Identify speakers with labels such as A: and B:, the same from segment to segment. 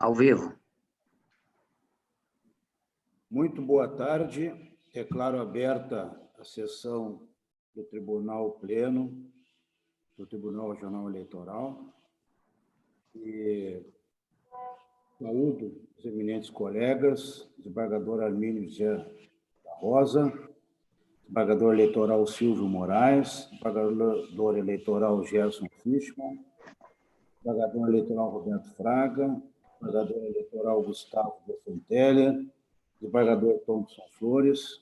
A: Ao vivo.
B: Muito boa tarde. Declaro aberta a sessão do Tribunal Pleno, do Tribunal Regional Eleitoral. E saúdo os eminentes colegas, desembargador Armínio José da Rosa, desembargador eleitoral Silvio Moraes, desembargador eleitoral Gerson Fischmann, desembargador eleitoral Roberto Fraga, desembargador eleitoral Gustavo de Fonteller, desembargador Thompson Flores,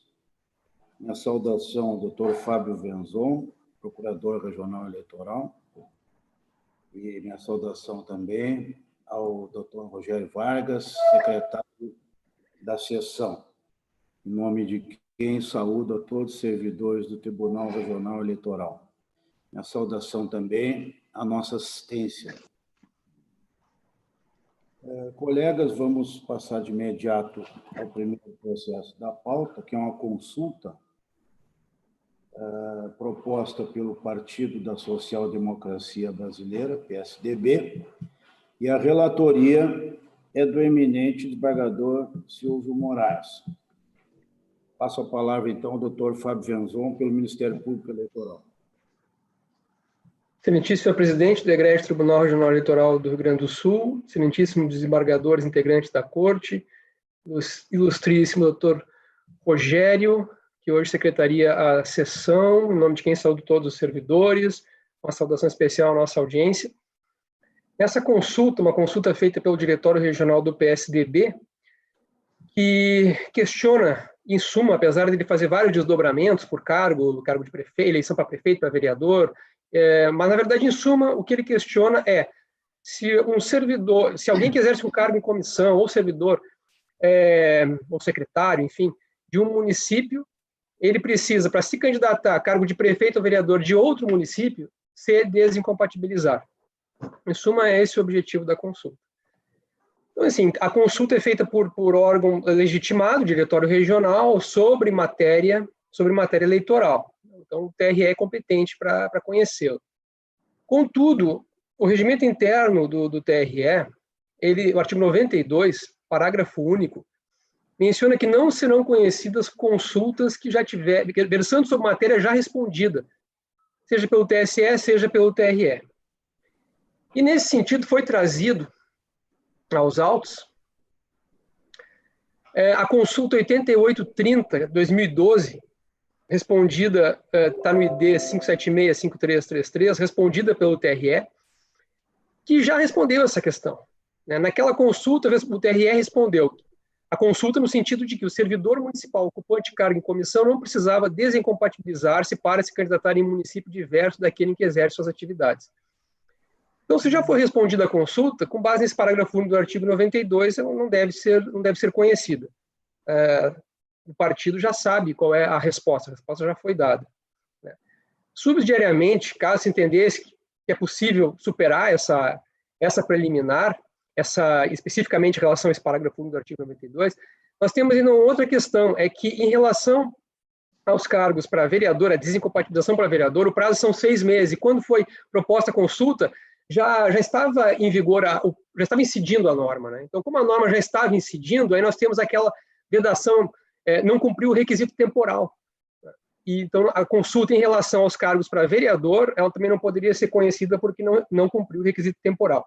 B: minha saudação ao doutor Fábio Venzon, procurador regional eleitoral, e minha saudação também ao doutor Rogério Vargas, secretário da sessão, em nome de quem saúdo a todos os servidores do Tribunal Regional Eleitoral. Minha saudação também à nossa assistência. Colegas, vamos passar de imediato ao primeiro processo da pauta, que é uma consulta proposta pelo Partido da Social Democracia Brasileira, PSDB, e a relatoria é do eminente desembargador Silvio Moraes. Passo a palavra, então, ao doutor Fábio Venzon, pelo Ministério Público Eleitoral.
C: Excelentíssimo senhor presidente do Egrégio Tribunal Regional Eleitoral do Rio Grande do Sul, excelentíssimos desembargadores integrantes da Corte, ilustríssimo doutor Rogério, que hoje secretaria a sessão, em nome de quem saúdo todos os servidores, uma saudação especial à nossa audiência. Essa consulta, uma consulta feita pelo Diretório Regional do PSDB, que questiona, em suma, apesar de ele fazer vários desdobramentos por cargo de prefeito, eleição para prefeito, para vereador, mas, na verdade, em suma, o que ele questiona é se um servidor, se alguém que exerce um cargo em comissão, ou servidor, ou secretário, enfim, de um município, ele precisa, para se candidatar a cargo de prefeito ou vereador de outro município, se desincompatibilizar. Em suma, é esse o objetivo da consulta. Então, assim, a consulta é feita por órgão legitimado, Diretório Regional, sobre matéria eleitoral. Então, o TRE é competente para conhecê-lo. Contudo, o regimento interno do TRE, o artigo 92, parágrafo único, menciona que não serão conhecidas consultas que já tiverem, versando sobre matéria já respondida, seja pelo TSE, seja pelo TRE. E, nesse sentido, foi trazido aos autos a consulta 8830-2012, respondida, está no ID 576-5333, respondida pelo TRE, que já respondeu essa questão. Naquela consulta, o TRE respondeu a consulta no sentido de que o servidor municipal ocupante de cargo em comissão não precisava desincompatibilizar-se para se candidatar em município diverso daquele em que exerce suas atividades. Então, se já for respondida a consulta, com base nesse parágrafo único do artigo 92, ela não deve ser conhecida. O partido já sabe qual é a resposta já foi dada. Subsidiariamente, caso se entendesse que é possível superar essa preliminar, especificamente em relação a esse parágrafo único do artigo 92, nós temos ainda uma outra questão, é que em relação aos cargos para vereador, a desincompatibilização para vereador, o prazo são 6 meses, e quando foi proposta a consulta, já estava em vigor, já estava incidindo a norma. Então, como a norma já estava incidindo, aí nós temos aquela vedação, não cumpriu o requisito temporal. E, então, a consulta em relação aos cargos para vereador, ela também não poderia ser conhecida porque não cumpriu o requisito temporal.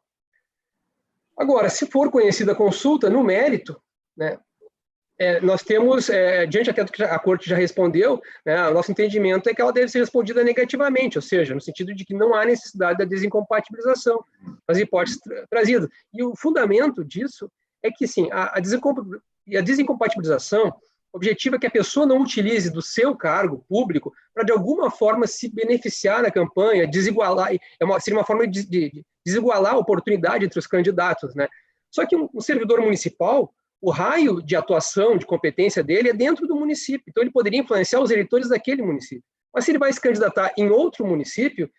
C: Agora, se for conhecida a consulta, no mérito, nós temos, diante até do que a Corte já respondeu, o nosso entendimento é que ela deve ser respondida negativamente, ou seja, no sentido de que não há necessidade da desincompatibilização, nas hipóteses trazidas. E o fundamento disso é que, sim, a desincompatibilização objetiva é que a pessoa não utilize do seu cargo público para, de alguma forma, se beneficiar na campanha, desigualar, seria uma forma de desigualar a oportunidade entre os candidatos. Só que um servidor municipal, o raio de atuação, de competência dele é dentro do município, então ele poderia influenciar os eleitores daquele município. Mas se ele vai se candidatar em outro município,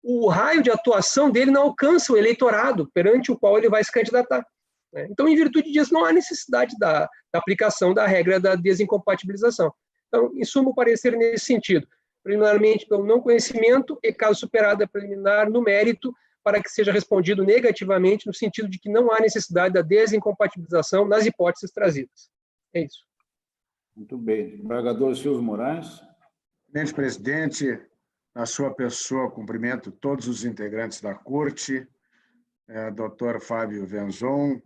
C: o raio de atuação dele não alcança o eleitorado perante o qual ele vai se candidatar. Então, em virtude disso, não há necessidade da aplicação da regra da desincompatibilização. Então, em suma, o parecer nesse sentido. Preliminarmente, pelo não conhecimento, e caso superada a preliminar, no mérito, para que seja respondido negativamente, no sentido de que não há necessidade da desincompatibilização nas hipóteses trazidas. É isso.
B: Muito bem. Desembargador Silvio Moraes.
A: Senhor presidente, na sua pessoa, cumprimento todos os integrantes da Corte, doutor Fábio Venzon,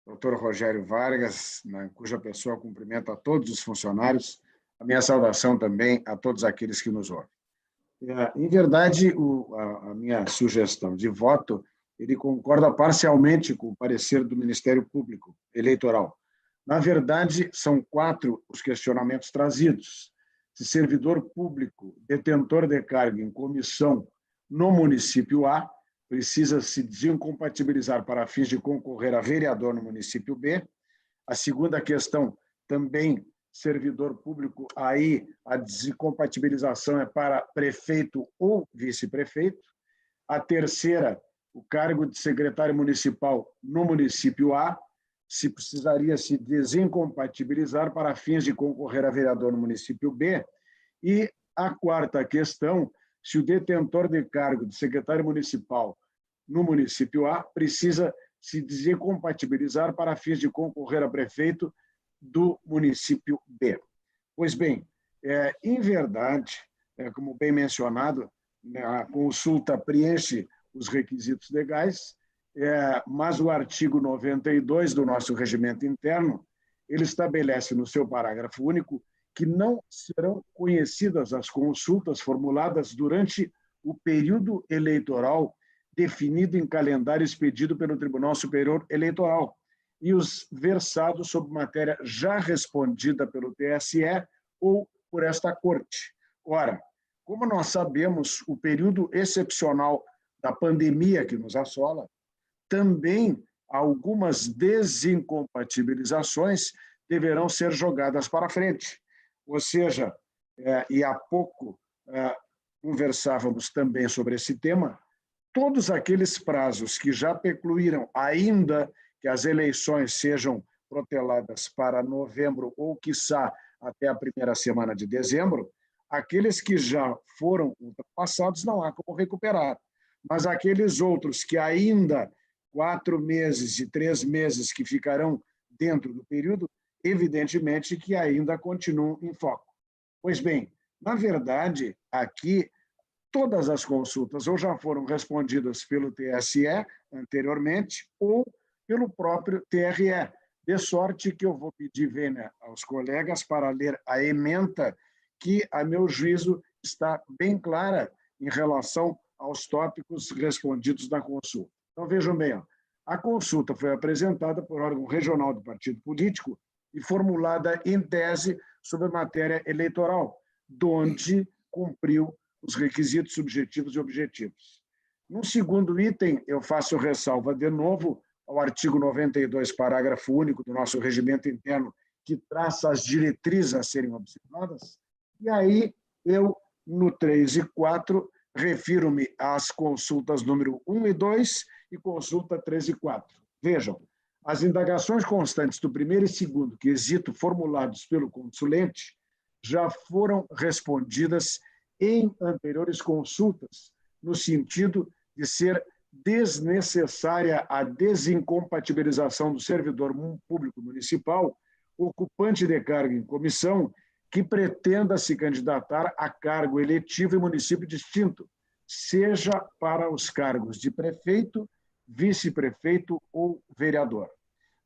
A: doutor Rogério Vargas, cuja pessoa cumprimento a todos os funcionários, a minha saudação também a todos aqueles que nos ouvem. Em verdade, a minha sugestão de voto, ele concorda parcialmente com o parecer do Ministério Público Eleitoral. Na verdade, são 4 os questionamentos trazidos. Se servidor público, detentor de cargo em comissão no município A, precisa se desincompatibilizar para fins de concorrer a vereador no município B. A segunda questão, também servidor público, aí a desincompatibilização é para prefeito ou vice-prefeito. A terceira, o cargo de secretário municipal no município A, se precisaria se desincompatibilizar para fins de concorrer a vereador no município B. E a quarta questão, se o detentor de cargo de secretário municipal no município A precisa se desincompatibilizar para fins de concorrer a prefeito do município B. Pois bem, em verdade, como bem mencionado, a consulta preenche os requisitos legais, mas o artigo 92 do nosso regimento interno, ele estabelece no seu parágrafo único que não serão conhecidas as consultas formuladas durante o período eleitoral definido em calendário expedido pelo Tribunal Superior Eleitoral e os versados sobre matéria já respondida pelo TSE ou por esta Corte. Ora, como nós sabemos, o período excepcional da pandemia que nos assola, também algumas desincompatibilizações deverão ser jogadas para frente. Ou seja, e há pouco conversávamos também sobre esse tema, todos aqueles prazos que já precluíram, ainda que as eleições sejam proteladas para novembro ou, quiçá, até a primeira semana de dezembro, aqueles que já foram ultrapassados não há como recuperar. Mas aqueles outros que ainda 4 meses e 3 meses que ficarão dentro do período, evidentemente que ainda continuam em foco. Pois bem, na verdade, aqui, todas as consultas ou já foram respondidas pelo TSE anteriormente ou pelo próprio TRE, de sorte que eu vou pedir vênia aos colegas para ler a ementa que, a meu juízo, está bem clara em relação aos tópicos respondidos na consulta. Então, vejam bem, a consulta foi apresentada por órgão regional do partido político e formulada em tese sobre matéria eleitoral, donde cumpriu os requisitos subjetivos e objetivos. No segundo item, eu faço ressalva de novo ao artigo 92, parágrafo único do nosso regimento interno, que traça as diretrizes a serem observadas, e aí eu, no 3 e 4, refiro-me às consultas número 1 e 2 e consulta 3 e 4. Vejam, as indagações constantes do primeiro e segundo quesito formulados pelo consulente já foram respondidas em anteriores consultas, no sentido de ser desnecessária a desincompatibilização do servidor público municipal ocupante de cargo em comissão que pretenda se candidatar a cargo eletivo em município distinto, seja para os cargos de prefeito, vice-prefeito ou vereador.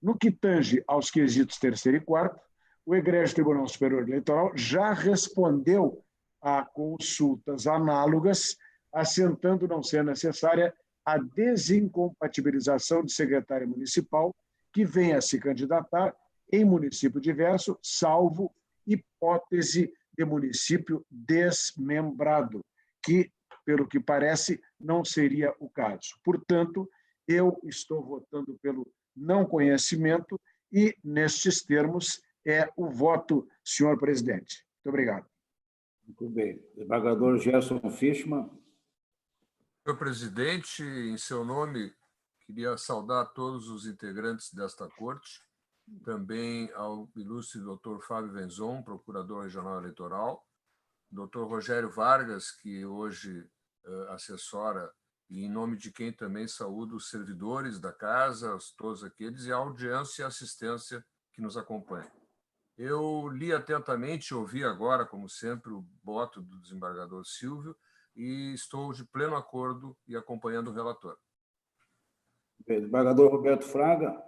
A: No que tange aos quesitos terceiro e quarto, o Egrégio Tribunal Superior Eleitoral já respondeu a consultas análogas, assentando não ser necessária a desincompatibilização de secretário municipal que venha a se candidatar em município diverso, salvo hipótese de município desmembrado, que, pelo que parece, não seria o caso. Portanto, eu estou votando pelo não conhecimento e, nestes termos, é o voto, senhor presidente. Muito obrigado.
B: Muito bem. Desembargador Gerson Fischmann.
D: Senhor presidente, em seu nome, queria saudar todos os integrantes desta corte, também ao ilustre doutor Fábio Venzon, procurador regional eleitoral, doutor Rogério Vargas, que hoje assessora e em nome de quem também saúdo os servidores da casa, todos aqueles, e a audiência e assistência que nos acompanha. Eu li atentamente, ouvi agora, como sempre, o voto do desembargador Silvio e estou de pleno acordo e acompanhando o relator.
B: Desembargador Roberto Fraga.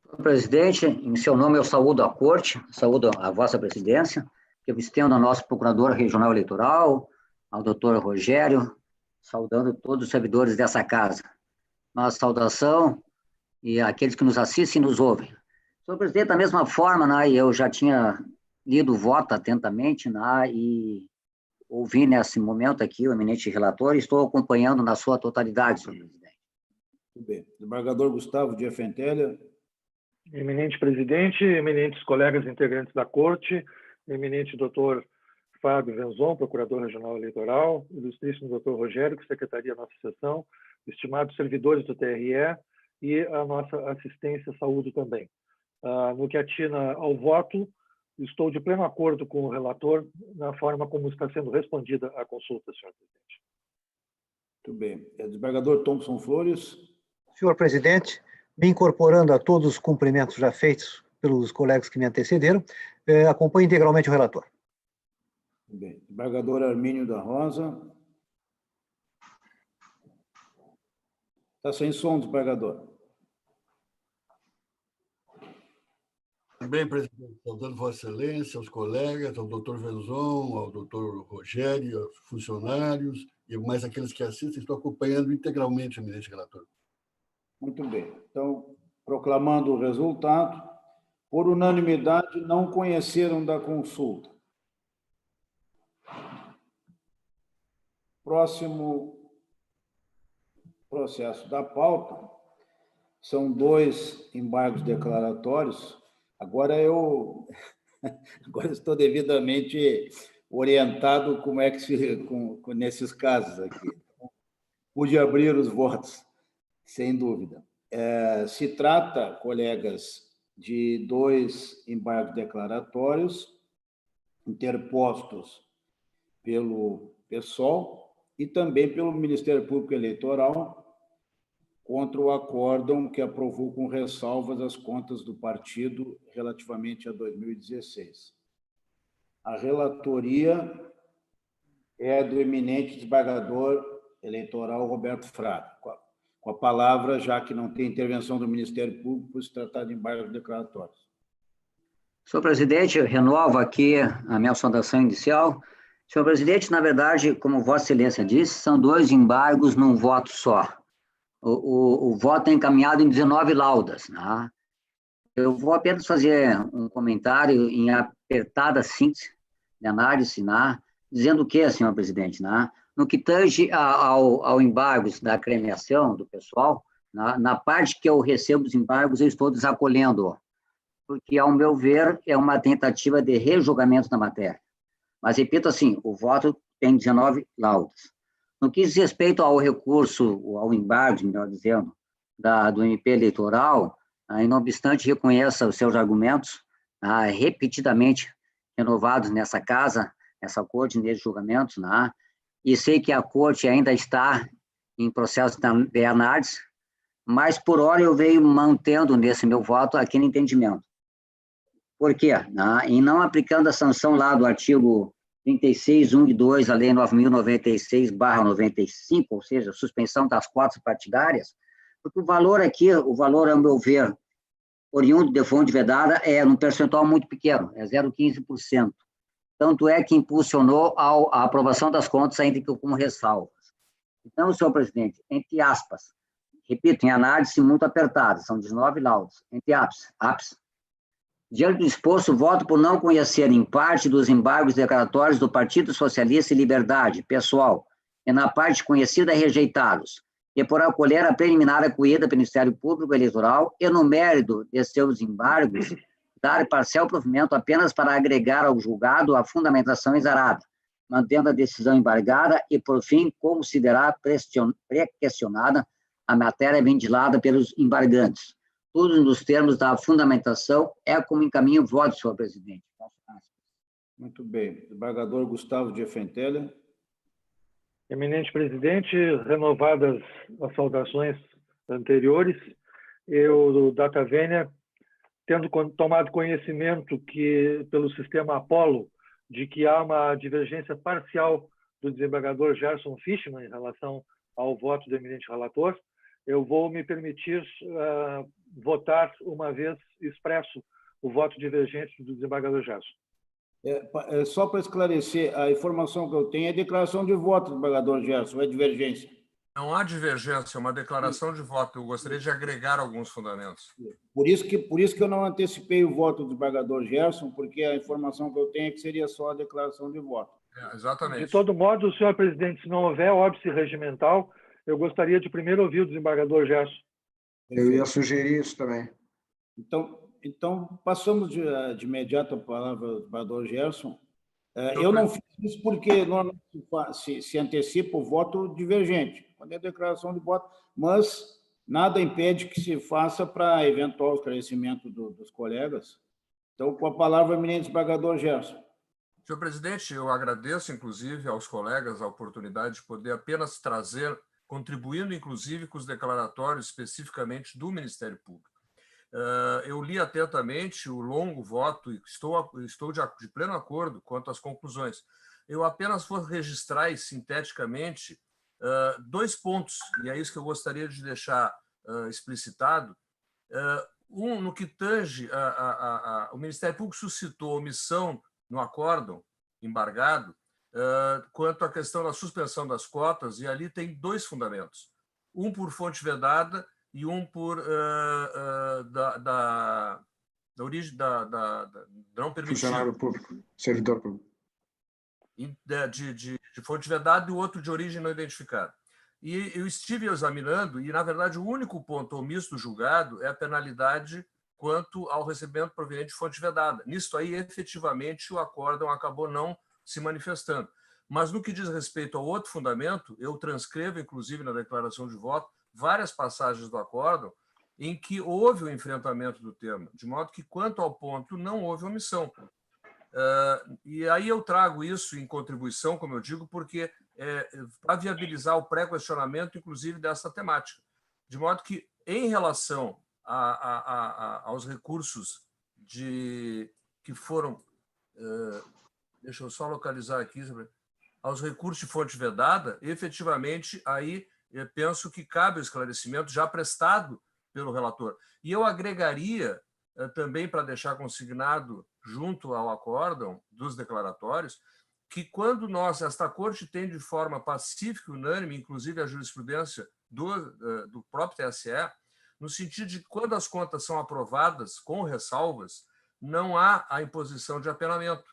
E: Senhor presidente, em seu nome eu saúdo a corte, saúdo a vossa presidência, que eu estendo ao nosso procurador regional eleitoral, ao doutor Rogério, saudando todos os servidores dessa casa. Uma saudação e aqueles que nos assistem e nos ouvem. Senhor presidente, da mesma forma, né, eu já tinha lido o voto atentamente, né, e ouvi nesse momento aqui o eminente relator e estou acompanhando na sua totalidade, senhor presidente.
B: Muito bem. Desembargador Gustavo de Effentelha.
F: Eminente presidente, eminentes colegas integrantes da corte, eminente doutor Fábio Venzon, procurador regional eleitoral, ilustríssimo doutor Rogério, que secretaria a nossa sessão, estimados servidores do TRE e a nossa assistência à saúde também. No que atina ao voto, estou de pleno acordo com o relator na forma como está sendo respondida a consulta, senhor presidente.
B: Muito bem. Desembargador Thompson Flores.
G: Senhor presidente, me incorporando a todos os cumprimentos já feitos pelos colegas que me antecederam, acompanho integralmente o relator.
B: Muito bem. Desembargador Armínio da Rosa. Está sem som, desembargador.
H: Bem, presidente, saudando Vossa Excelência, aos colegas, ao doutor Venzon, ao doutor Rogério, aos funcionários e mais aqueles que assistem, estou acompanhando integralmente o eminente relator.
B: Muito bem. Então, proclamando o resultado, por unanimidade, não conheceram da consulta. Próximo processo da pauta são 2 embargos declaratórios. Agora estou devidamente orientado como é que nesses casos aqui. Pude abrir os votos, sem dúvida. Se trata, colegas, de 2 embargos declaratórios interpostos pelo PSOL e também pelo Ministério Público Eleitoral contra o acórdão que aprovou com ressalvas as contas do partido relativamente a 2016. A relatoria é do eminente desembargador eleitoral Roberto Fraga. Com a palavra, já que não tem intervenção do Ministério Público, por se tratar de embargos declaratórios.
E: Senhor presidente, eu renovo aqui a minha saudação inicial. Senhor presidente, na verdade, como Vossa Excelência disse, são 2 embargos num voto só. O voto é encaminhado em 19 laudas. Né? Eu vou apenas fazer um comentário em apertada síntese de análise, né? Dizendo o que, senhor presidente? Né? No que tange ao embargos da agremiação do pessoal, na parte que eu recebo os embargos, eu estou desacolhendo, porque, ao meu ver, é uma tentativa de rejulgamento da matéria. Mas, repito assim, o voto tem 19 laudas. No que diz respeito ao recurso, ao embargo, melhor dizendo, do MP eleitoral, não obstante reconheça os seus argumentos, repetidamente renovados nessa casa, nessa corte, nesses julgamentos, e sei que a corte ainda está em processo de análise, mas, por hora, eu venho mantendo nesse meu voto aquele entendimento. Por quê? Em não aplicando a sanção lá do artigo 36.1 e 2, a Lei 9.096/95, ou seja, suspensão das cotas partidárias, porque o valor aqui, ao meu ver, oriundo de fonte vedada, é um percentual muito pequeno, é 0,15%. Tanto é que impulsionou a aprovação das contas, ainda que com ressalvas. Então, senhor presidente, entre aspas, repito, em análise muito apertada, são 19 laudos, entre ápice. Diante do exposto, voto por não conhecer, em parte, dos embargos declaratórios do Partido Socialista e Liberdade, pessoal, e na parte conhecida, rejeitados, e por acolher a preliminar acolhida pelo Ministério Público Eleitoral e, no mérito de seus embargos, dar parcial provimento apenas para agregar ao julgado a fundamentação exarada, mantendo a decisão embargada e, por fim, considerar pré-questionada a matéria ventilada pelos embargantes. Tudo nos termos da fundamentação, é como encaminho o voto, senhor presidente.
B: Muito bem. Desembargador Gustavo de Effentelha.
F: Eminente presidente, renovadas as saudações anteriores, eu, data vênia, tendo tomado conhecimento que, pelo sistema Apollo, de que há uma divergência parcial do desembargador Gerson Fischmann em relação ao voto do eminente relator, eu vou me permitir votar, uma vez expresso o voto divergente do desembargador Gerson.
B: Só para esclarecer, a informação que eu tenho é declaração de voto do desembargador Gerson, é divergência.
D: Não há divergência, é uma declaração de voto. Eu gostaria de agregar alguns fundamentos.
B: Por isso que eu não antecipei o voto do desembargador Gerson, porque a informação que eu tenho é que seria só a declaração de voto.
D: Exatamente.
F: De todo modo, senhor presidente, se não houver óbice regimental, eu gostaria de primeiro ouvir o desembargador Gerson.
A: Eu ia sugerir isso também.
B: Então passamos de imediato a palavra ao desembargador Gerson. Eu não fiz isso porque normalmente se antecipa o voto divergente, quando é declaração de voto, mas nada impede que se faça para eventual esclarecimento dos colegas. Então, com a palavra, eminente desembargador Gerson.
D: Senhor presidente, eu agradeço, inclusive, aos colegas a oportunidade de poder apenas trazer, contribuindo, inclusive, com os declaratórios especificamente do Ministério Público. Eu li atentamente o longo voto e estou de pleno acordo quanto às conclusões. Eu apenas vou registrar sinteticamente dois pontos, e é isso que eu gostaria de deixar explicitado. No que tange, o Ministério Público suscitou omissão no acórdão embargado quanto à questão da suspensão das cotas, e ali tem dois fundamentos. Um por fonte vedada e um por da origem da não permitida.
A: Funcionário público, servidor público.
D: De fonte vedada e o outro de origem não identificada. E eu estive examinando, e, na verdade, o único ponto omisso do julgado é a penalidade quanto ao recebimento proveniente de fonte vedada. Nisso aí, efetivamente, o acórdão acabou não se manifestando. Mas, no que diz respeito ao outro fundamento, eu transcrevo, inclusive, na declaração de voto, várias passagens do acórdão em que houve o enfrentamento do tema, de modo que, quanto ao ponto, não houve omissão. E aí eu trago isso em contribuição, como eu digo, porque para viabilizar o pré-questionamento, inclusive, dessa temática. De modo que, em relação aos recursos que foram... deixa eu só localizar aqui. Aos recursos de fonte vedada, efetivamente, aí eu penso que cabe o esclarecimento já prestado pelo relator. E eu agregaria também, para deixar consignado junto ao acórdão dos declaratórios, que quando esta Corte tem de forma pacífica e unânime, inclusive a jurisprudência do próprio TSE, no sentido de que quando as contas são aprovadas com ressalvas, não há a imposição de apenamento.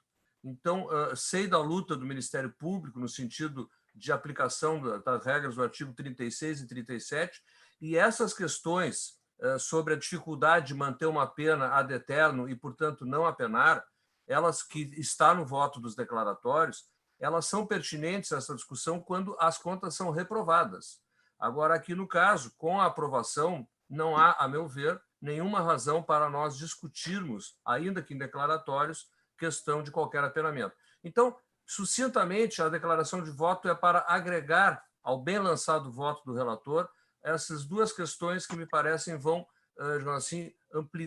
D: Então, sei da luta do Ministério Público no sentido de aplicação das regras do artigo 36 e 37, e essas questões sobre a dificuldade de manter uma pena ad eterno e, portanto, não apenar, elas que está no voto dos declaratórios, elas são pertinentes a essa discussão quando as contas são reprovadas. Agora, aqui no caso, com a aprovação, não há, a meu ver, nenhuma razão para nós discutirmos, ainda que em declaratórios, questão de qualquer apenamento. Então, sucintamente, a declaração de voto é para agregar ao bem lançado voto do relator essas duas questões que me parecem vão, assim,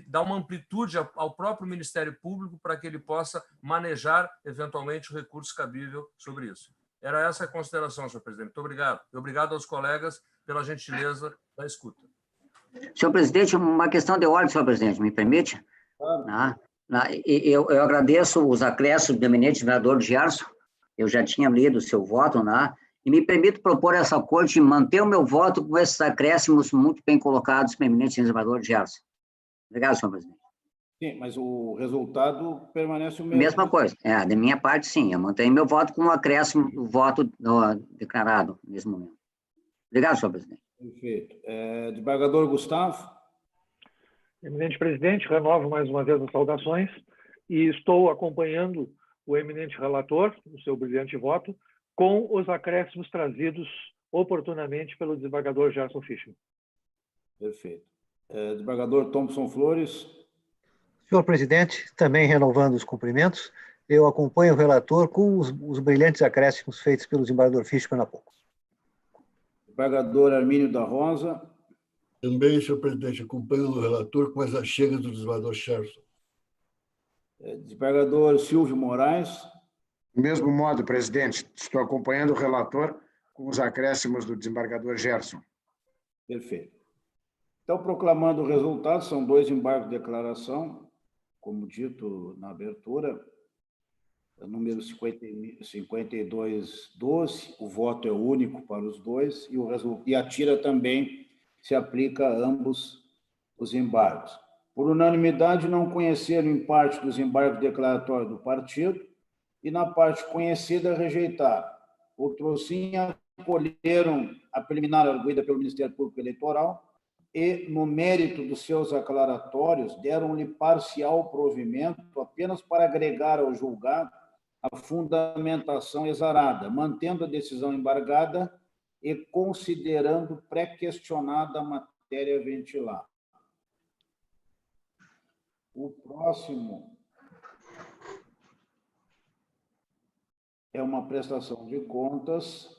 D: dar uma amplitude ao próprio Ministério Público para que ele possa manejar, eventualmente, o recurso cabível sobre isso. Era essa a consideração, senhor presidente. Muito obrigado. E obrigado aos colegas pela gentileza da escuta.
E: Senhor presidente, uma questão de ordem, senhor presidente, me permite?
B: Claro.
E: Eu agradeço os acréscimos do eminente vereador Gerson, eu já tinha lido o seu voto, e me permito propor a essa Corte manter o meu voto com esses acréscimos muito bem colocados pelo eminente vereador Gerson. Obrigado, senhor presidente.
B: Sim, mas o resultado permanece o mesmo.
E: Mesma coisa. Da minha parte, sim. Eu mantenho meu voto com o acréscimo do voto declarado nesse momento. Obrigado, senhor presidente.
B: Perfeito. Desembargador Gustavo.
F: Eminente presidente, renovo mais uma vez as saudações e estou acompanhando o eminente relator, o seu brilhante voto, com os acréscimos trazidos oportunamente pelo desembargador Gerson Fischmann.
B: Perfeito. Desembargador Thompson Flores.
G: Senhor presidente, também renovando os cumprimentos, eu acompanho o relator com os brilhantes acréscimos feitos pelo desembargador Fischmann há pouco.
B: Desembargador Armínio da Rosa.
H: Também, senhor presidente, acompanhando o relator com as achegas do desembargador Sherson.
B: Desembargador Silvio Moraes.
A: Do mesmo modo, presidente, estou acompanhando o relator com os acréscimos do desembargador Gerson.
B: Perfeito. Então, proclamando o resultado, são 2 embargos de declaração, como dito na abertura, número 5212, o voto é único para os 2, e a tira também se aplica a ambos os embargos. Por unanimidade, não conheceram em parte dos embargos declaratórios do partido e, na parte conhecida, rejeitaram. Outrosim, acolheram a preliminar arguida pelo Ministério Público Eleitoral e, no mérito dos seus aclaratórios, deram-lhe parcial provimento apenas para agregar ao julgado a fundamentação exarada, mantendo a decisão embargada e considerando pré-questionada a matéria ventilada. O próximo é uma prestação de contas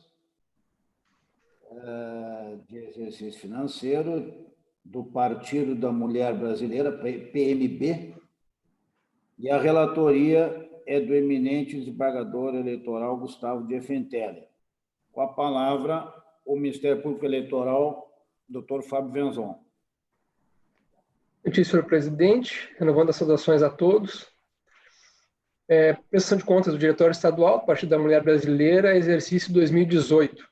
B: de exercício financeiro do Partido da Mulher Brasileira, PMB, e a relatoria é do eminente desembargador eleitoral Gustavo de Effenteler. Com a palavra, o Ministério Público Eleitoral, doutor Fábio Venzon.
C: Senhor presidente, renovando as saudações a todos. Prestação de contas do Diretório Estadual, Partido da Mulher Brasileira, exercício 2018.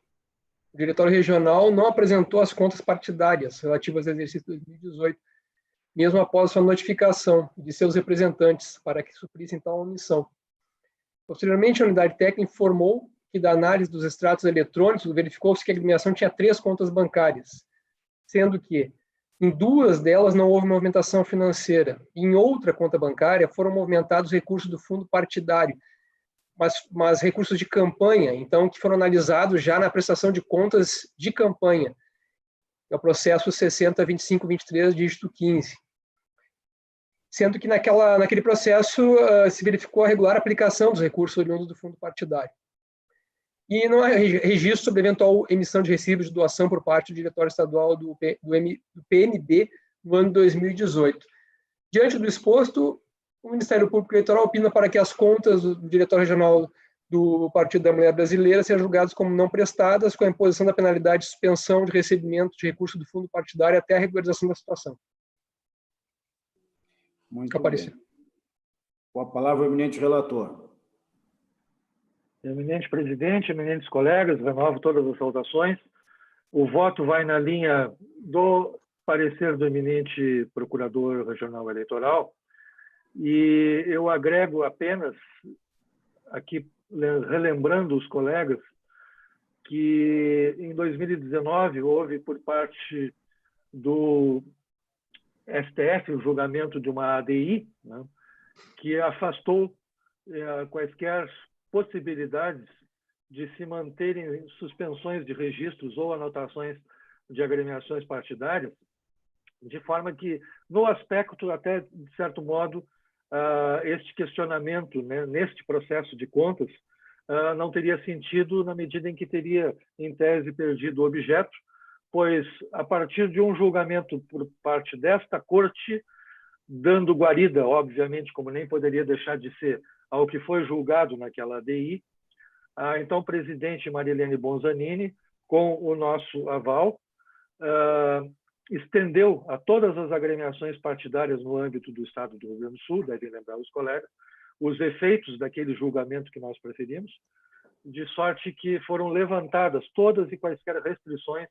C: O Diretório Regional não apresentou as contas partidárias relativas ao exercício 2018, mesmo após sua notificação de seus representantes para que suprissem tal omissão. Posteriormente, a unidade técnica informou que, da análise dos extratos eletrônicos, verificou-se que a agremiação tinha 3 contas bancárias, sendo que em 2 delas não houve movimentação financeira. Em outra conta bancária foram movimentados recursos do fundo partidário, mas recursos de campanha, então, que foram analisados já na prestação de contas de campanha. É o processo 60.25.23, dígito 15. Sendo que naquele processo se verificou a regular aplicação dos recursos oriundos do fundo partidário. E não há registro sobre eventual emissão de recibos de doação por parte do Diretório Estadual do PMB no ano 2018. Diante do exposto, o Ministério Público Eleitoral opina para que as contas do Diretório Regional do Partido da Mulher Brasileira sejam julgadas como não prestadas, com a imposição da penalidade de suspensão de recebimento de recurso do fundo partidário até a regularização da situação.
B: Muito bem. Com a palavra, o eminente relator.
F: Eminente presidente, eminentes colegas, renovo todas as saudações. O voto vai na linha do parecer do eminente procurador regional eleitoral e eu agrego apenas, aqui relembrando os colegas, que em 2019 houve por parte do STF o julgamento de uma ADI, né, que afastou quaisquer possibilidades de se manterem suspensões de registros ou anotações de agremiações partidárias, de forma que, no aspecto, até de certo modo, este questionamento, né, neste processo de contas, não teria sentido na medida em que teria, em tese, perdido o objeto, pois, a partir de um julgamento por parte desta corte, dando guarida, obviamente, como nem poderia deixar de ser, ao que foi julgado naquela ADI, a então presidente Marilene Bonzanini, com o nosso aval, estendeu a todas as agremiações partidárias no âmbito do Estado do Rio Grande do Sul, devem lembrar os colegas, os efeitos daquele julgamento que nós preferimos, de sorte que foram levantadas todas e quaisquer restrições,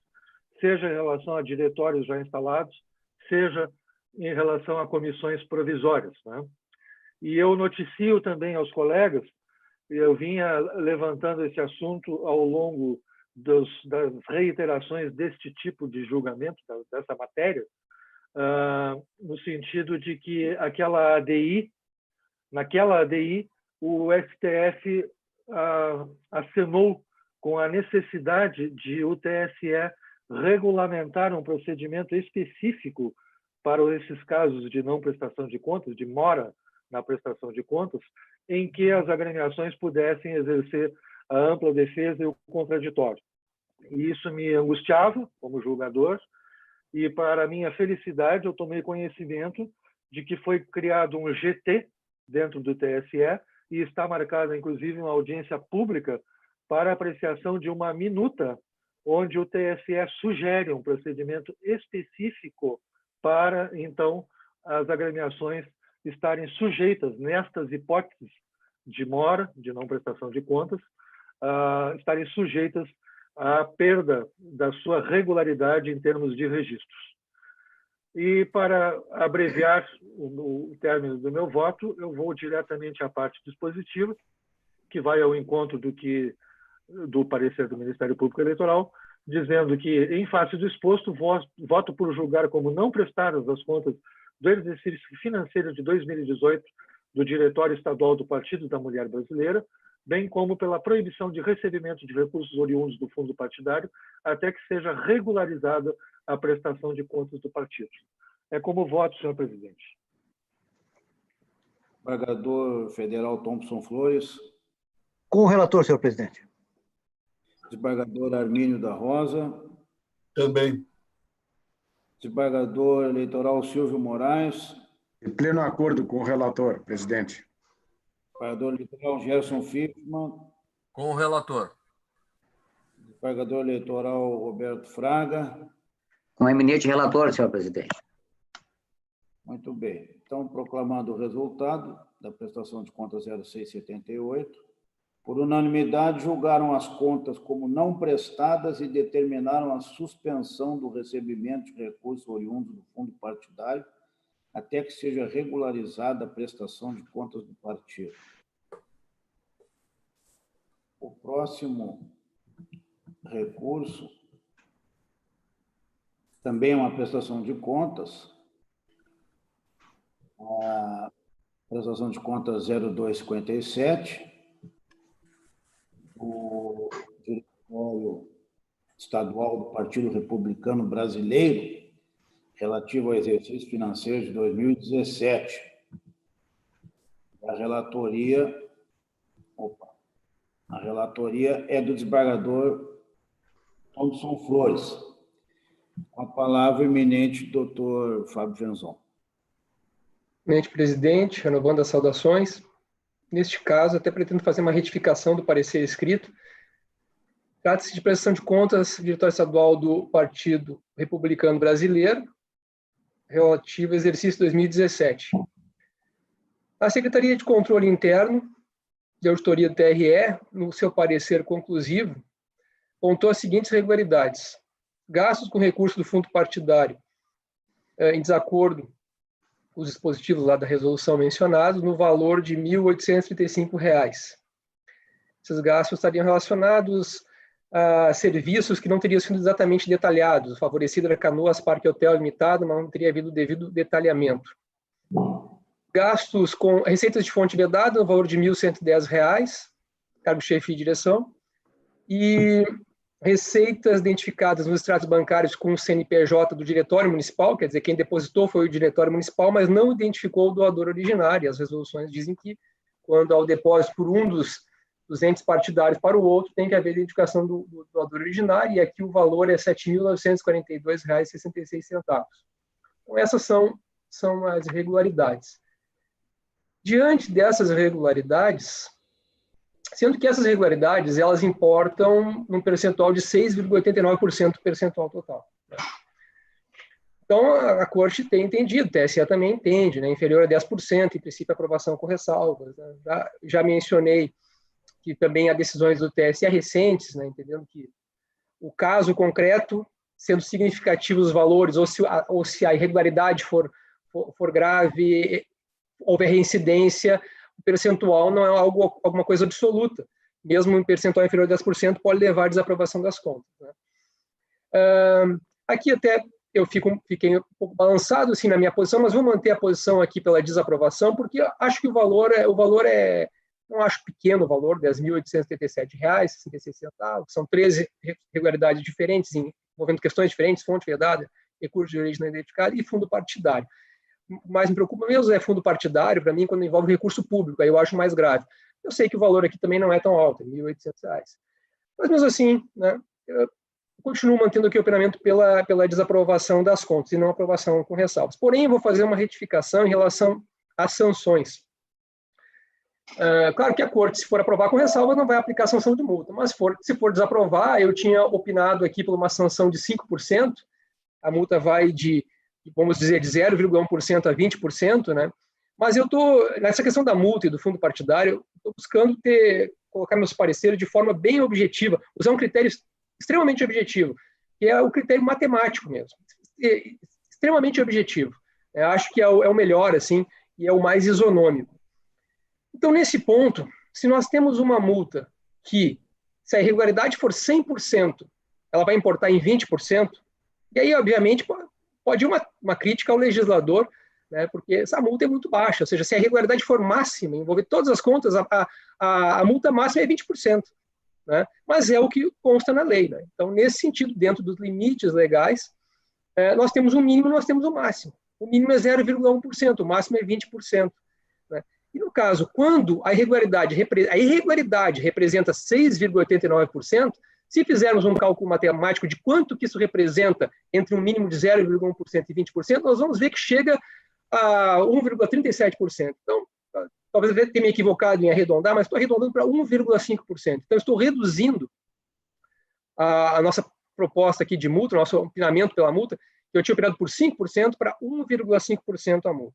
F: seja em relação a diretórios já instalados, seja em relação a comissões provisórias, né? E eu noticio também aos colegas, eu vinha levantando esse assunto ao longo das reiterações deste tipo de julgamento, dessa matéria, no sentido de que naquela ADI, o STF acenou com a necessidade de o TSE regulamentar um procedimento específico para esses casos de não prestação de contas, de mora na prestação de contas, em que as agremiações pudessem exercer a ampla defesa e o contraditório. E isso me angustiava como julgador, e para minha felicidade eu tomei conhecimento de que foi criado um GT dentro do TSE e está marcada, inclusive, uma audiência pública para apreciação de uma minuta, onde o TSE sugere um procedimento específico para, então, as agremiações estarem sujeitas, nestas hipóteses de mora, de não prestação de contas, estarem sujeitas à perda da sua regularidade em termos de registros. E, para abreviar o término do meu voto, eu vou diretamente à parte dispositiva, que vai ao encontro do parecer do Ministério Público Eleitoral, dizendo que, em face do exposto, voto por julgar como não prestadas as contas do exercício financeiro de 2018 do Diretório Estadual do Partido da Mulher Brasileira, bem como pela proibição de recebimento de recursos oriundos do fundo partidário, até que seja regularizada a prestação de contas do partido. É como voto, senhor presidente.
B: Desembargador Federal Thompson Flores.
G: Com o relator, senhor presidente.
B: Desembargador Armínio da Rosa.
H: Também.
B: Desembargador Eleitoral Silvio Moraes.
A: Em pleno acordo com o relator, presidente.
B: Desembargador Eleitoral Gerson Fischmann.
D: Com o relator.
B: Desembargador Eleitoral Roberto Fraga.
E: Com o eminente relator, senhor presidente.
B: Muito bem. Então, proclamando o resultado da prestação de contas 0678, por unanimidade, julgaram as contas como não prestadas e determinaram a suspensão do recebimento de recursos oriundos do fundo partidário até que seja regularizada a prestação de contas do partido. O próximo recurso também é uma prestação de contas, a prestação de contas 0257, o Diretório Estadual do Partido Republicano Brasileiro, relativo ao exercício financeiro de 2017. A relatoria é do desembargador Thompson Flores. Com a palavra, o eminente doutor Fábio Venzon.
C: Eminente presidente, renovando as saudações. Neste caso, até pretendo fazer uma retificação do parecer escrito. Trata-se de prestação de contas do Diretório Estadual do Partido Republicano Brasileiro, relativo ao exercício 2017. A Secretaria de Controle Interno de Auditoria do TRE, no seu parecer conclusivo, apontou as seguintes irregularidades: gastos com recursos do fundo partidário em desacordo com os dispositivos lá da resolução mencionados, no valor de R$ 1.835. Esses gastos estariam relacionados a serviços que não teriam sido exatamente detalhados. O favorecido era Canoas Parque Hotel Limitado, mas não teria havido devido detalhamento. Gastos com receitas de fonte vedada, no valor de R$ 1.110, cargo-chefe e direção, e receitas identificadas nos extratos bancários com o CNPJ do Diretório Municipal, quer dizer, quem depositou foi o Diretório Municipal, mas não identificou o doador originário. As resoluções dizem que, quando há o depósito por um dos entes partidários para o outro, tem que haver identificação do doador originário, e aqui o valor é R$ 7.942,66. Então, essas são as irregularidades. Diante dessas irregularidades, sendo que essas irregularidades, elas importam num percentual de 6,89% do percentual total. Então, a Corte tem entendido, o TSE também entende, né, inferior a 10%, em princípio, aprovação com ressalvas. Né. Já mencionei que também há decisões do TSE recentes, né, entendendo que o caso concreto, sendo significativos os valores, ou se a irregularidade for grave, houver reincidência, o percentual não é alguma coisa absoluta. Mesmo um percentual inferior a 10% pode levar à desaprovação das contas. Né. Aqui até eu fiquei um pouco balançado assim, na minha posição, mas vou manter a posição aqui pela desaprovação, porque acho que o valor é não acho pequeno o valor, R$ 10.887,66, são 13 irregularidades diferentes, envolvendo questões diferentes, fonte vedada, recurso de origem não identificada e fundo partidário. O mais me preocupa mesmo é fundo partidário, para mim, quando envolve recurso público, aí eu acho mais grave. Eu sei que o valor aqui também não é tão alto, R$ 1.800. Mas mesmo assim, né, continuo mantendo aqui o opinamento pela desaprovação das contas e não aprovação com ressalvas. Porém, eu vou fazer uma retificação em relação às sanções. Claro que a Corte, se for aprovar com ressalvas, não vai aplicar sanção de multa, mas se for desaprovar, eu tinha opinado aqui por uma sanção de 5%, a multa vai vamos dizer, de 0,1% a 20%, né? Mas eu estou, nessa questão da multa e do fundo partidário, estou buscando colocar meus pareceres de forma bem objetiva, usar um critério extremamente objetivo, que é o critério matemático mesmo, extremamente objetivo. Eu acho que é o melhor, assim, e é o mais isonômico. Então, nesse ponto, se nós temos uma multa que, se a irregularidade for 100%, ela vai importar em 20%, e aí, obviamente, pode ir uma crítica ao legislador, né, porque essa multa é muito baixa, ou seja, se a irregularidade for máxima, envolver todas as contas, a multa máxima é 20%. Né, mas é o que consta na lei. Né? Então, nesse sentido, dentro dos limites legais, nós temos um mínimo, nós temos um máximo. O mínimo é 0,1%, o máximo é 20%. Né? E no caso, quando a irregularidade representa 6,89%, se fizermos um cálculo matemático de quanto que isso representa entre um mínimo de 0,1% e 20%, nós vamos ver que chega a 1,37%. Então, talvez eu tenha me equivocado em arredondar, mas estou arredondando para 1,5%. Então, estou reduzindo a nossa proposta aqui de multa, o nosso opinamento pela multa, que eu tinha opinado por 5% para 1,5% a multa.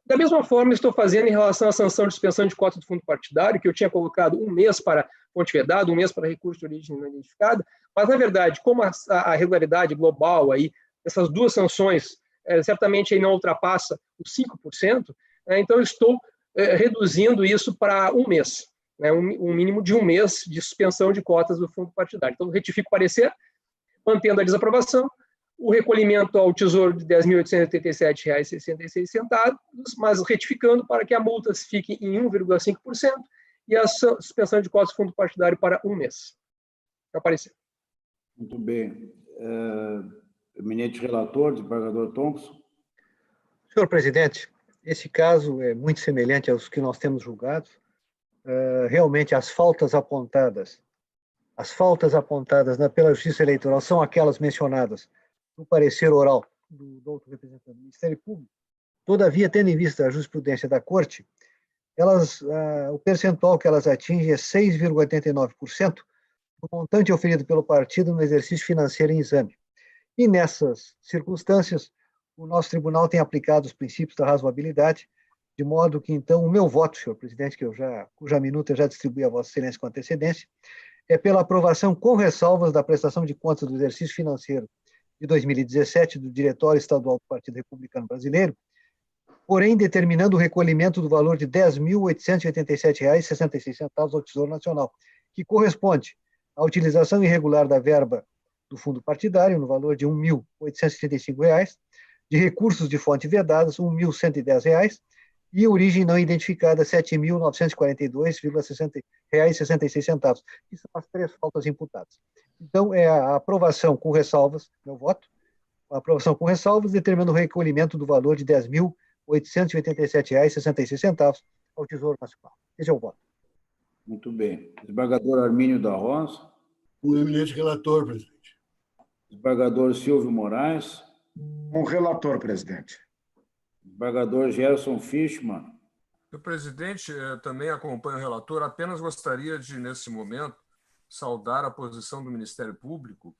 C: Da mesma forma, estou fazendo em relação à sanção de suspensão de cota do fundo partidário, que eu tinha colocado 1 mês para fonte vedada, 1 mês para recurso de origem não identificada, mas, na verdade, como a regularidade global, aí, essas duas sanções, certamente aí não ultrapassa os 5%, então eu estou reduzindo isso para 1 mês, né, um mínimo de 1 mês de suspensão de cotas do fundo partidário. Então, retifico o parecer, mantendo a desaprovação, o recolhimento ao Tesouro de R$ 10.887,66, mas retificando para que a multa fique em 1,5% e a suspensão de cotas do fundo partidário para 1 mês. Para aparecer.
B: Muito bem. Eminente relator, desembargador Thompson.
G: Senhor presidente, esse caso é muito semelhante aos que nós temos julgados. Realmente, as faltas apontadas pela Justiça Eleitoral são aquelas mencionadas no parecer oral do outro representante do Ministério Público. Todavia, tendo em vista a jurisprudência da Corte, o percentual que elas atingem é 6,89% do montante oferido pelo partido no exercício financeiro em exame. E nessas circunstâncias, o nosso tribunal tem aplicado os princípios da razoabilidade, de modo que, então, o meu voto, senhor presidente, cuja minuta eu já distribuí a Vossa Excelência com antecedência, é pela aprovação com ressalvas da prestação de contas do exercício financeiro de 2017 do Diretório Estadual do Partido Republicano Brasileiro, porém determinando o recolhimento do valor de R$ 10.887,66 ao Tesouro Nacional, que corresponde à utilização irregular da verba do fundo partidário, no valor de R$ 1.835, de recursos de fonte vedadas, R$ 1.110, e origem não identificada, R$ 7.942,66, que são as 3 faltas imputadas. Então, é a aprovação com ressalvas, meu voto, a aprovação com ressalvas, determinando o recolhimento do valor de R$ 10.887,66 ao Tesouro Nacional. Esse é o voto.
B: Muito bem. Desembargador Armínio da Rosa.
H: O eminente relator, presidente.
B: Desembargador Silvio Moraes.
A: Com relator, presidente.
B: Desembargador Gerson Fischmann.
D: Senhor presidente, também acompanho o relator, apenas gostaria de, nesse momento, saudar a posição do Ministério Público,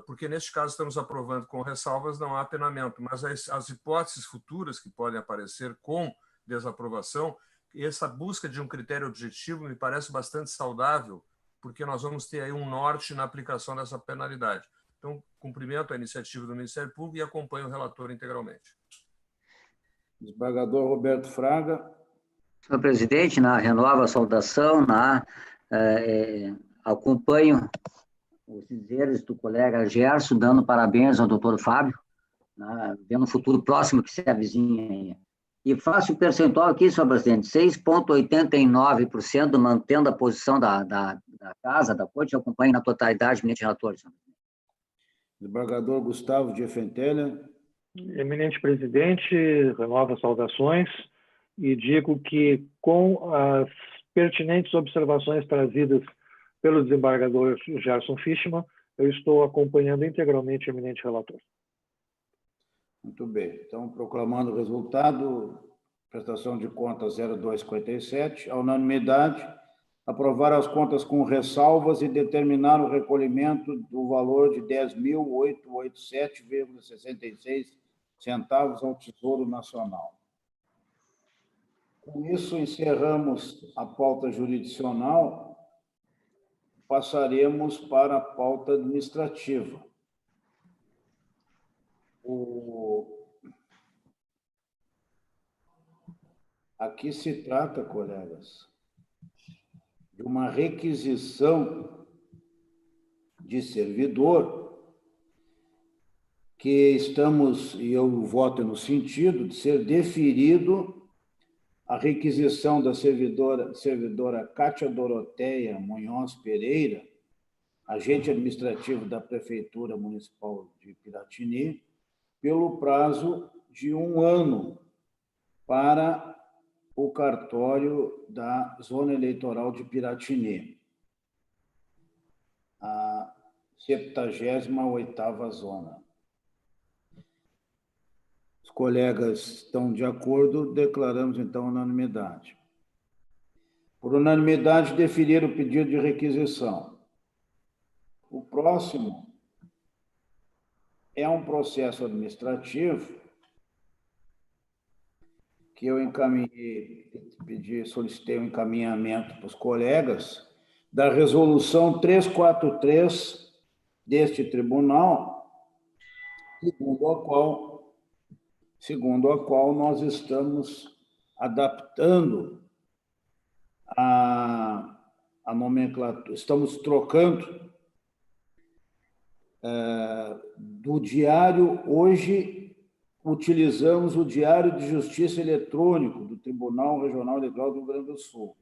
D: porque, neste caso, estamos aprovando com ressalvas, não há apenamento, mas as hipóteses futuras que podem aparecer com desaprovação, essa busca de um critério objetivo me parece bastante saudável, porque nós vamos ter aí um norte na aplicação dessa penalidade. Então, cumprimento a iniciativa do Ministério Público e acompanho o relator integralmente.
B: Desembargador Roberto Fraga.
E: Senhor presidente, renovo a saudação, acompanho os dizeres do colega Gerson, dando parabéns ao doutor Fábio, vendo um futuro próximo que se avizinha. E faço o percentual aqui, senhor presidente, 6,89%, mantendo a posição da Casa, da Corte, eu acompanho na totalidade, eminente relator, senhor presidente.
B: Desembargador Gustavo Diefenteller.
F: Eminente presidente, renovo as saudações e digo que, com as pertinentes observações trazidas pelo desembargador Gerson Fischmann, Eu estou acompanhando integralmente o eminente relator.
B: Muito bem. Então, proclamando o resultado, prestação de contas 0257, a unanimidade, aprovar as contas com ressalvas e determinar o recolhimento do valor de 10.887,66 centavos ao Tesouro Nacional. Com isso, encerramos a pauta jurisdicional, passaremos para a pauta administrativa. Aqui se trata, colegas, de uma requisição de servidor que estamos, e eu voto no sentido de ser deferido a requisição da servidora Cátia Doroteia Munhoz Pereira, agente administrativo da Prefeitura Municipal de Piratini, pelo prazo de 1 ano para o cartório da Zona Eleitoral de Piratini, a 78ª zona. Os colegas estão de acordo, declaramos então unanimidade. Por unanimidade, deferir o pedido de requisição. O próximo é um processo administrativo que eu solicitei um encaminhamento para os colegas da resolução 343 deste tribunal, segundo a qual nós estamos adaptando a nomenclatura, estamos trocando do diário. Hoje utilizamos o Diário de Justiça Eletrônico do Tribunal Regional Eleitoral do Rio Grande do Sul.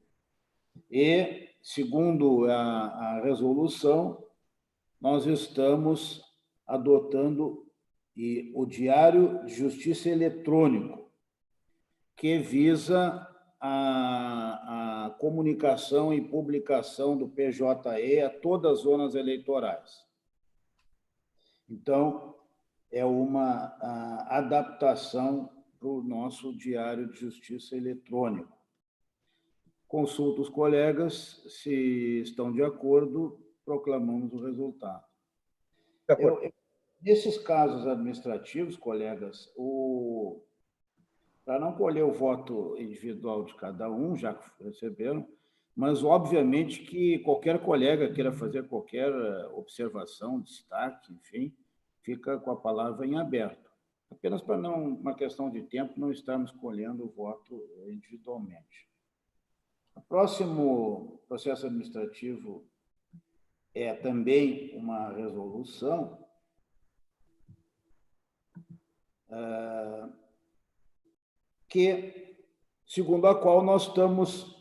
B: E, segundo a resolução, nós estamos adotando o Diário de Justiça Eletrônico, que visa a comunicação e publicação do PJE a todas as zonas eleitorais. Então, é uma adaptação para o nosso Diário de Justiça Eletrônico. Consulto os colegas, se estão de acordo, proclamamos o resultado. Nesses casos administrativos, colegas, para não colher o voto individual de cada um, já que receberam, mas, obviamente, que qualquer colega queira fazer qualquer observação, destaque, enfim, fica com a palavra em aberto. Apenas para uma questão de tempo, não estarmos colhendo o voto individualmente. O próximo processo administrativo é também uma resolução que, segundo a qual nós estamos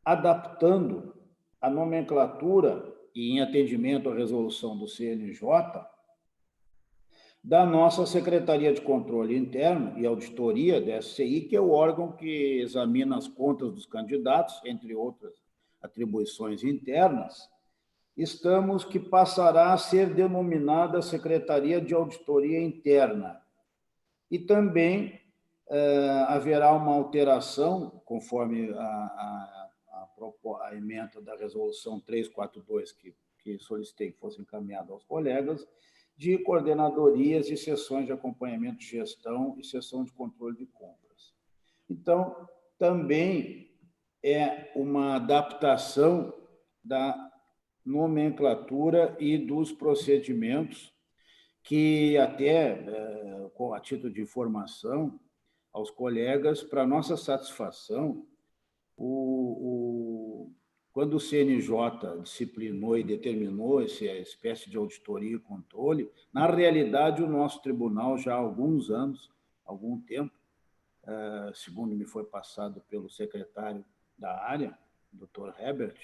B: adaptando a nomenclatura e em atendimento à resolução do CNJ da nossa Secretaria de Controle Interno e Auditoria, da SCI, que é o órgão que examina as contas dos candidatos, entre outras atribuições internas, que passará a ser denominada Secretaria de Auditoria Interna. E também haverá uma alteração, conforme a emenda da Resolução 342, que solicitei que fosse encaminhada aos colegas, de coordenadorias e sessões de acompanhamento de gestão e sessão de controle de compras. Então, também é uma adaptação da nomenclatura e dos procedimentos que, até a título de informação aos colegas, para nossa satisfação, quando o CNJ disciplinou e determinou essa espécie de auditoria e controle, na realidade, o nosso tribunal, já há alguns anos, algum tempo, segundo me foi passado pelo secretário da área, Dr. Herbert,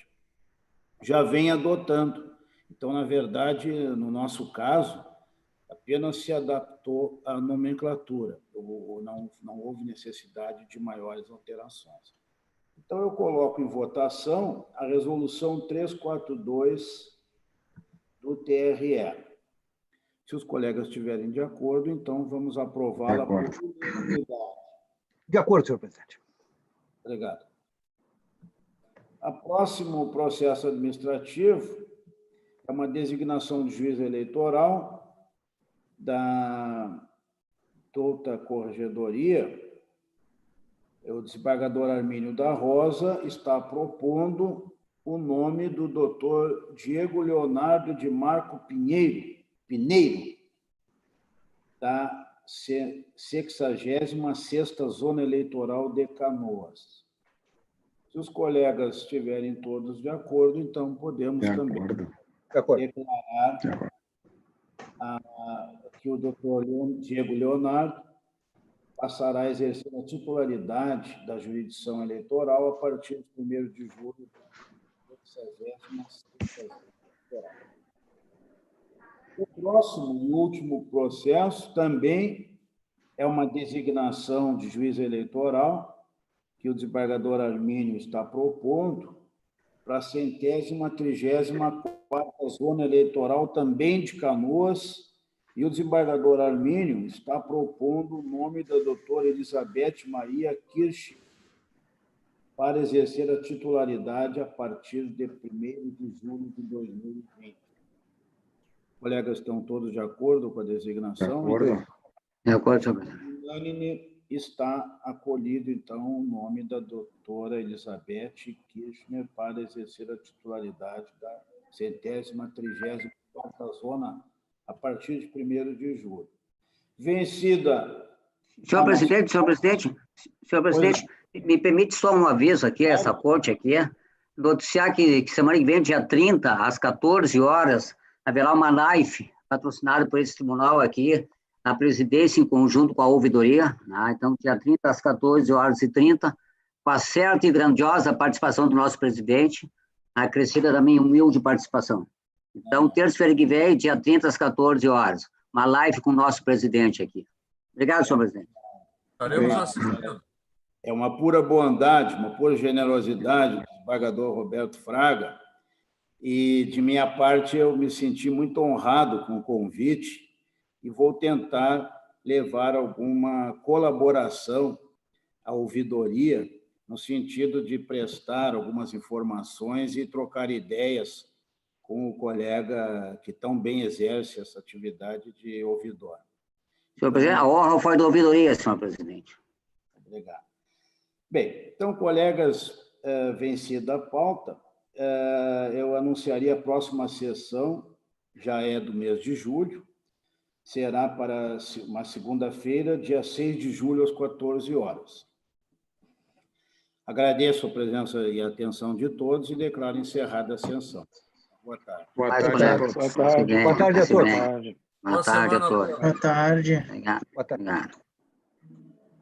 B: já vem adotando. Então, na verdade, no nosso caso, apenas se adaptou à nomenclatura, não houve necessidade de maiores alterações. Então, eu coloco em votação a resolução 342 do TRE. Se os colegas estiverem de acordo, então vamos aprová-la por unanimidade.
G: De acordo, senhor presidente.
B: Obrigado. O próximo processo administrativo é uma designação de juiz eleitoral da douta Corregedoria. O desembargador Armínio da Rosa está propondo o nome do doutor Diego Leonardo de Marco Pineiro, da 66ª Zona Eleitoral de Canoas. Se os colegas estiverem todos de acordo, então podemos também declarar que o doutor Diego Leonardo passará a exercer a titularidade da jurisdição eleitoral a partir de 1º de julho da 66ª eleitoral. O próximo e último processo também é uma designação de juiz eleitoral que o desembargador Armínio está propondo para a 134ª Zona Eleitoral também de Canoas, e o desembargador Armínio está propondo o nome da doutora Elizabeth Maria Kirsch para exercer a titularidade a partir de 1º de julho de 2020. Os colegas estão todos de acordo com a designação?
E: De acordo, senhor presidente.
B: Unânime está acolhido, então, o nome da doutora Elizabeth Kirchner para exercer a titularidade da 134ª Zona a partir de 1º de julho. Vencida...
E: Senhor presidente, me permite só um aviso aqui, essa corte aqui, noticiar que semana que vem, dia 30, às 14 horas, haverá uma live patrocinada por esse tribunal aqui, na presidência, em conjunto com a ouvidoria, né? Então, dia 30, às 14h30, com a certa e grandiosa participação do nosso presidente, acrescida também humilde participação. Então, terça-feira que vem, dia 30, às 14 horas, uma live com o nosso presidente aqui. Obrigado, senhor presidente.
D: Estaremos assistindo.
B: É uma pura bondade, uma pura generosidade do desembargador Roberto Fraga, e, de minha parte, eu me senti muito honrado com o convite e vou tentar levar alguma colaboração à ouvidoria, no sentido de prestar algumas informações e trocar ideias com o colega que tão bem exerce essa atividade de ouvidor.
E: Senhor presidente, a honra foi da ouvidoria, senhor presidente.
B: Obrigado. Bem, então, colegas, vencida a pauta, eu anunciaria a próxima sessão, já é do mês de julho, será para uma segunda-feira, dia 6 de julho, às 14 horas. Agradeço a presença e a atenção de todos e declaro encerrada a sessão. Boa tarde.
A: Boa tarde a todos.
G: Boa tarde a todos.
C: Boa tarde a todos.
D: Boa semana a todos.
I: Boa tarde.
E: Obrigado.
G: Boa tarde.
E: Obrigado.